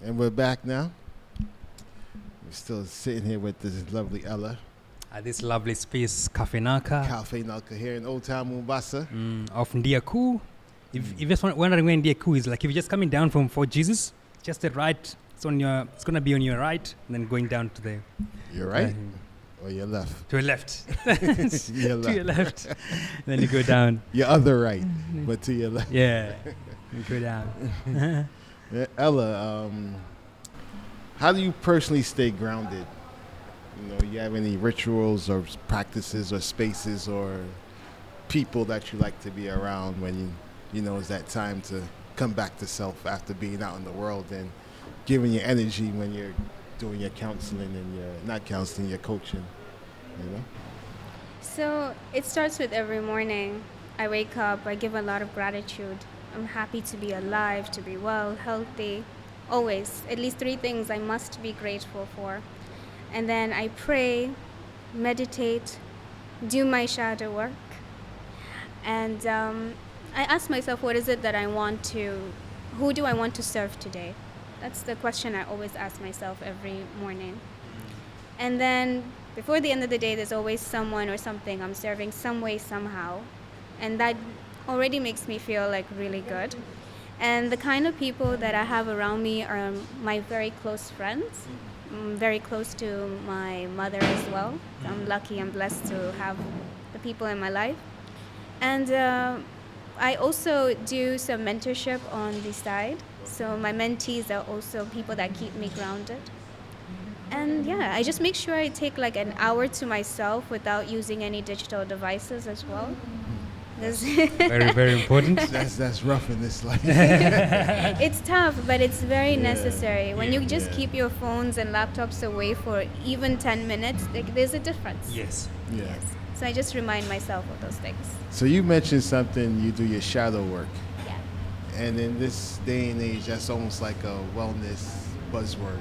And we're back now. We're still sitting here with this lovely Ella. At this lovely space, Cafe Naka, Cafe Nalka here in Old Town Mombasa. of Ndiaku. If you're just wondering where Ndiaku is, like if you're just coming down from Fort Jesus, just the right, it's gonna be on your right, and then going down to the Your right or your left? to your left. Your left. To your left. Then you go down. Your other right, but to your left. Yeah. You go down. Yeah, Ella, how do you personally stay grounded? You know, you have any rituals or practices or spaces or people that you like to be around when you know it's that time to come back to self after being out in the world and giving your energy when you're doing your counseling and your not counseling, your coaching, you know? So it starts with every morning. I wake up, I give a lot of gratitude. I'm happy to be alive, to be well, healthy. Always. At least 3 things I must be grateful for. And then I pray, meditate, do my shadow work. And I ask myself, what is it that who do I want to serve today? That's the question I always ask myself every morning. And then before the end of the day, there's always someone or something I'm serving some way, somehow. And that already makes me feel like really good. And the kind of people that I have around me are my very close friends. I'm very close to my mother as well. I'm lucky and blessed to have the people in my life. And I also do some mentorship on the side. So my mentees are also people that keep me grounded. And yeah, I just make sure I take like an hour to myself without using any digital devices as well. Very, very important. That's rough in this life. It's tough, but it's very necessary. When you just keep your phones and laptops away for even 10 minutes, there's a difference. Yes. Yeah. Yes. So I just remind myself of those things. So you mentioned something, you do your shadow work. Yeah. And in this day and age, that's almost like a wellness buzzword,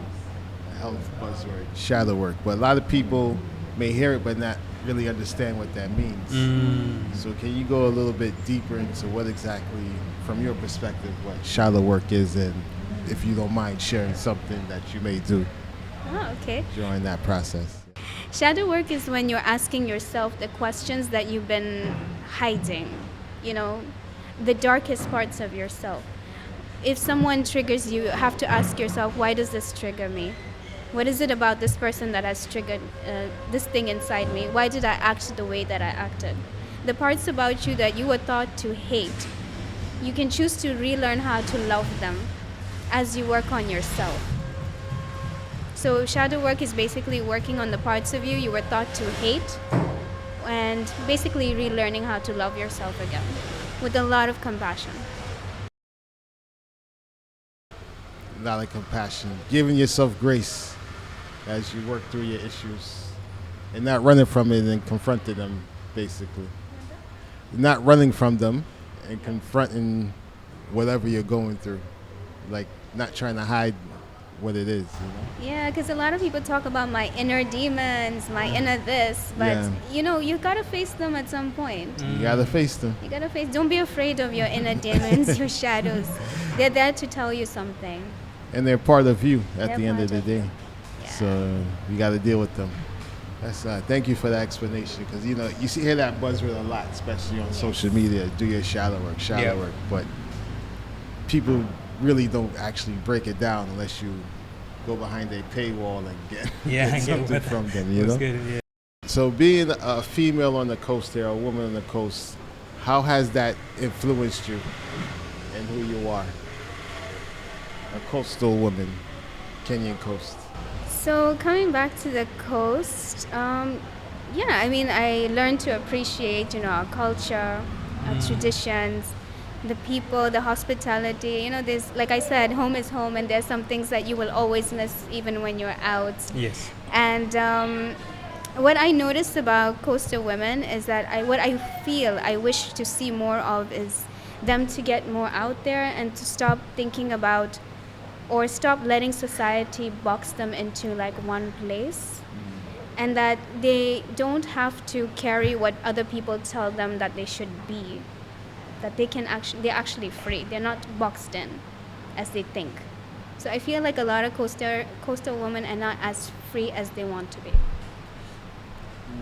a health buzzword, shadow work. But a lot of people may hear it but not really understand what that means. So can you go a little bit deeper into what exactly, from your perspective, what shadow work is, and if you don't mind sharing something that you may do Okay. during that process? Shadow work is when you're asking yourself the questions that you've been hiding, the darkest parts of yourself. If someone triggers you, you have to ask yourself, why does this trigger me? What is it about this person that has triggered this thing inside me? Why did I act the way that I acted? The parts about you that you were taught to hate, you can choose to relearn how to love them as you work on yourself. So shadow work is basically working on the parts of you were taught to hate and basically relearning how to love yourself again with a lot of compassion. A lot of compassion, giving yourself grace as you work through your issues and not running from it and confronting them, basically. Not running from them and confronting whatever you're going through. Like not trying to hide what it is, Yeah, because a lot of people talk about my inner demons, my inner this, but you gotta face them at some point. You gotta face them. You gotta don't be afraid of your inner demons, your shadows. They're there to tell you something. And they're part of you at They're the end of part the of day. Yeah. So you gotta deal with them. That's thank you for that explanation, because you hear that buzzword a lot, especially on social media. Do your shadow work, but people really don't actually break it down unless you go behind a paywall and get something from them. Good, yeah. So being a female on the coast here, a woman on the coast, how has that influenced you and who you are? A coastal woman, Kenyan coast. So coming back to the coast, I learned to appreciate, our culture, our traditions, the people, the hospitality. There's, like I said, home is home, and there's some things that you will always miss even when you're out. Yes. And what I noticed about coastal women is that what I feel I wish to see more of is them to get more out there and to stop thinking about or stop letting society box them into like one place, and that they don't have to carry what other people tell them that they should be, that they're actually free. They're not boxed in as they think. So I feel like a lot of coastal women are not as free as they want to be.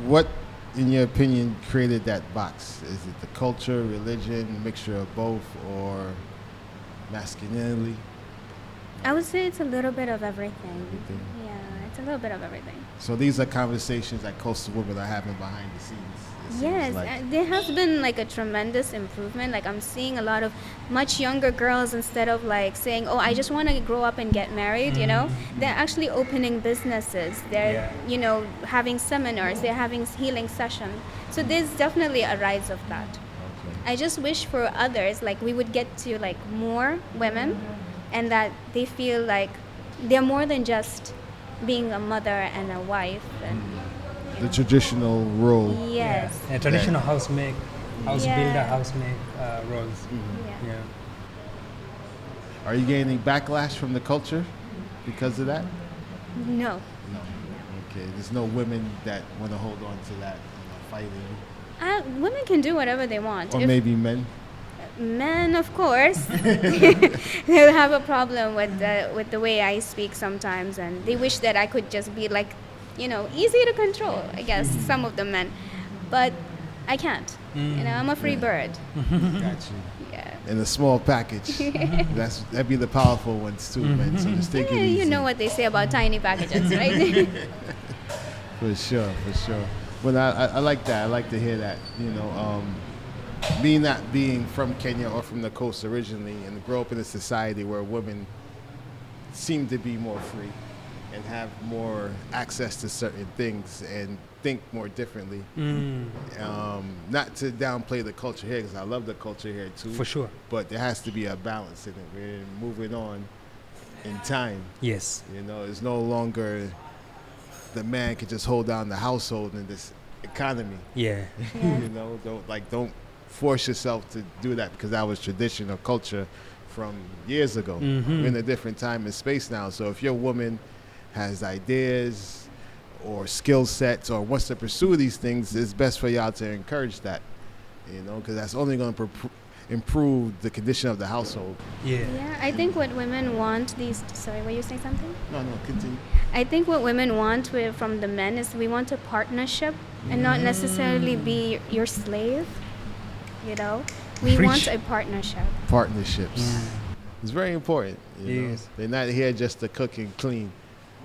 What, in your opinion, created that box? Is it the culture, religion, mixture of both, or masculinity? I would say it's a little bit of everything. Everything. Yeah, it's a little bit of everything. So these are conversations that coastal women are having behind the scenes. it seems Yes, like. there has been like a tremendous improvement. Like I'm seeing a lot of much younger girls, instead of like saying, "Oh, I just want to grow up and get married," they're actually opening businesses. They're having seminars. They're having healing sessions. So there's definitely a rise of that. Okay. I just wish for others, like we would get to like more women, and that they feel like they're more than just being a mother and a wife. And The traditional role. yes, Yeah. Traditional house builder, Yeah. housemaid roles. yeah. Yeah. Are you getting backlash from the culture because of that? No. No. Okay. There's no women that want to hold on to that, fighting. Women can do whatever they want. Or If maybe men. men, of course, they'll have a problem with the way I speak sometimes, and they wish that I could just be like, easy to control. I guess some of the men, but I can't. I'm a free bird. Got you. Yeah. In a small package. That'd be the powerful ones too, man. So just take it Yeah, easy. you know what they say about tiny packages, right? For sure. Well, I like that. I like to hear that. Me not being from Kenya or from the coast originally, and grow up in a society where women seem to be more free and have more access to certain things and think more differently. Not to downplay the culture here, because I love the culture here too. For sure. But there has to be a balance in it. We're moving on in time. Yes. It's no longer the man can just hold down the household in this economy. Yeah. Don't force yourself to do that, because that was tradition or culture from years ago. We're in a different time and space now. So if your woman has ideas or skill sets or wants to pursue these things, it's best for y'all to encourage that, because that's only going to improve the condition of the household. Yeah. Yeah, I think what women want sorry, were you saying something? No, continue. I think what women want from the men is we want a partnership and not necessarily be your slave. We Preach. want a partnership. Partnerships. It's very important. Yes. They're not here just to cook and clean.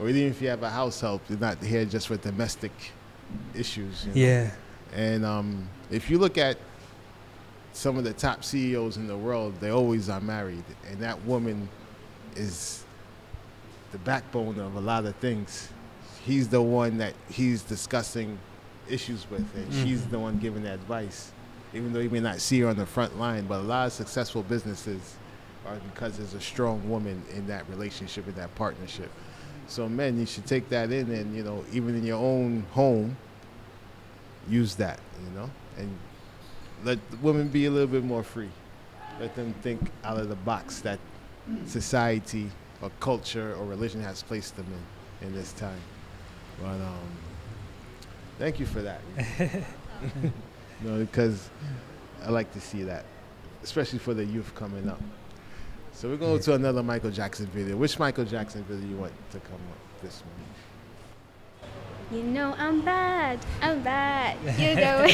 Or even if you have a house help, they're not here just for domestic issues. Yeah. And if you look at some of the top CEOs in the world, they always are married. And that woman is the backbone of a lot of things. He's the one that he's discussing issues with, and she's the one giving advice. Even though you may not see her on the front line, but a lot of successful businesses are because there's a strong woman in that relationship, in that partnership. So men, you should take that in, and even in your own home, use that, and let the women be a little bit more free. Let them think out of the box that society or culture or religion has placed them in this time. But thank you for that. Because I like to see that, especially for the youth coming up. So we're going to another Michael Jackson video. Which Michael Jackson video you want to come up this morning? I'm bad. You go.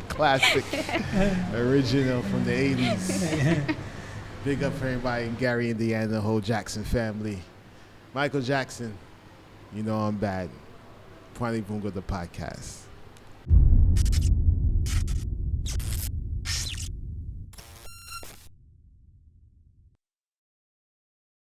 Classic, original from the 80s. Big up for everybody in Gary, Indiana, the whole Jackson family. Michael Jackson, I'm bad. Pwani Viungo, the podcast.